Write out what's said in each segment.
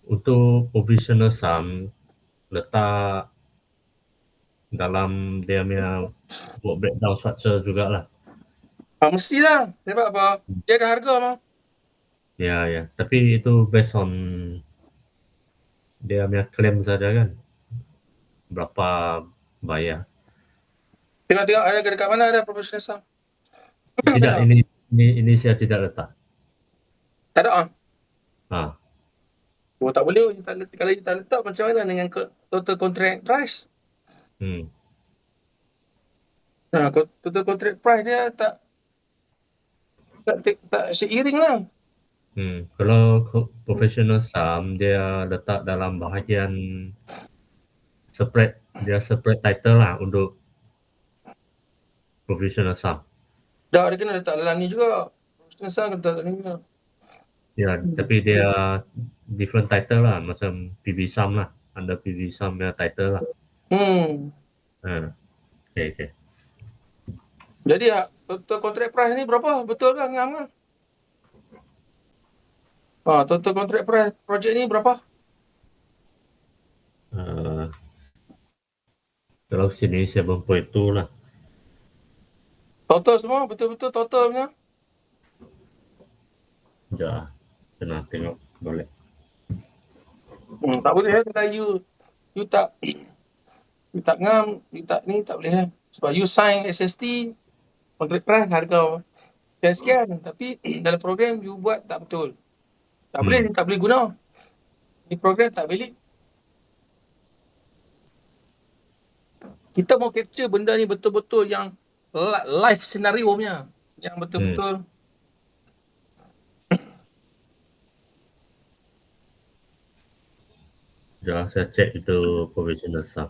Untuk provisional sum letak dalam dia punya buat breakdown structure jugalah. Mestilah. Sebab apa? Dia ada harga mah. Ya. Tapi itu based on dia punya claim saja kan. Berapa bayar. Tengok-tengok ada dekat mana ada professional sum. Tidak, Tengok. ini saya tidak letak. Tak ada ah. Ha. Oh, tak boleh. Kalau you tak letak macam mana dengan total contract price? Hmm. Total contract price dia tak seiring lah. Kalau professional sum dia letak dalam bahagian separate, dia separate title lah untuk professional sum. Dah dia kena letak dalam ni juga. Professional sum kena letak dalam ni juga. Ya, tapi dia different title lah, macam PV sum lah, under PV sum dia title lah. Hmm. Okay. Jadi total contract price ni berapa? Betul ke ngam ke? Total contract price projek ni berapa? Kalau sini 7.2 lah. Total semua betul-betul totalnya. Sekejap, kena tengok boleh. Tak boleh kalau you tak ngam, you tak ni tak boleh sebab you sign SST contract price harga sekian, tapi dalam program you buat tak betul. Tak boleh, tak boleh guna. Ni program tak valid. Kita mau capture benda ni betul-betul yang live scenario punya, yang betul-betul. Sekejap, saya cek itu provisional sum.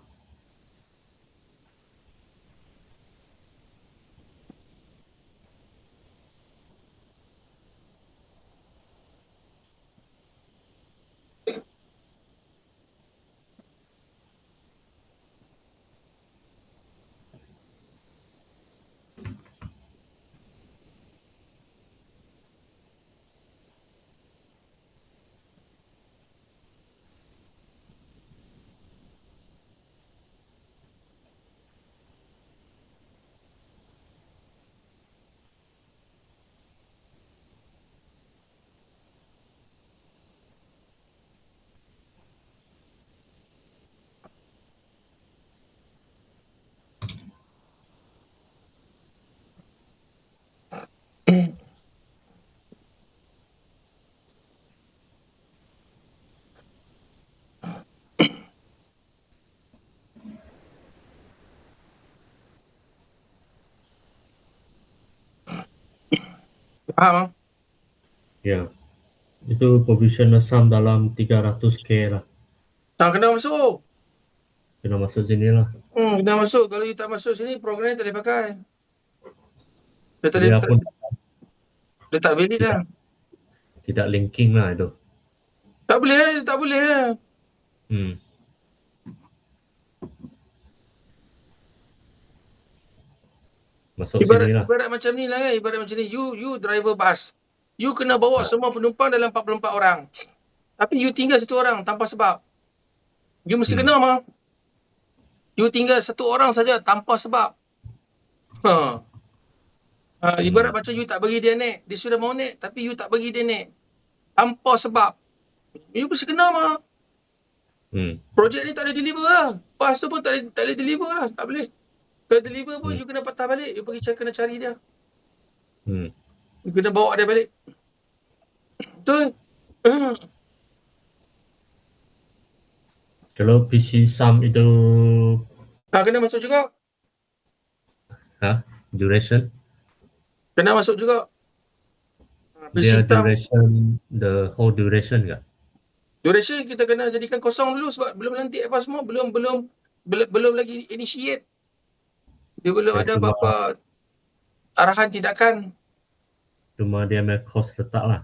Faham? Ya, itu provisional sum dalam 300k lah. Kena masuk. Kena masuk sini lah. Kena masuk. Kalau you tak masuk sini, program ni tak boleh pakai. Dia pun Dia tak valid dah. tidak linking lah itu. Tak boleh. Masuk sini lah. Ibarat macam ni lah kan. Ibarat macam ni. You driver bus. You kena bawa semua penumpang dalam 44 orang. Tapi you tinggal satu orang tanpa sebab. You mesti kena mah. You tinggal satu orang saja tanpa sebab. Ibarat macam you tak bagi dia naik. Dia sudah mau naik tapi you tak bagi dia naik. Tanpa sebab. You mesti kena mah. Projek ni tak boleh deliver lah. Bus tu pun tak boleh deliver lah. Tak boleh. Kalau deliver pun you kena patah balik. You pergi kena cari dia. You kena bawa dia balik. Betul. Kalau PC sum itu Kena masuk juga. duration? Kena masuk juga. Dia duration, the whole duration ke? Duration kita kena jadikan kosong dulu sebab belum nanti apa semua, belum lagi initiate. Dia belum ada apa-apa arahan tindakan. Cuma dia punya cost letak lah.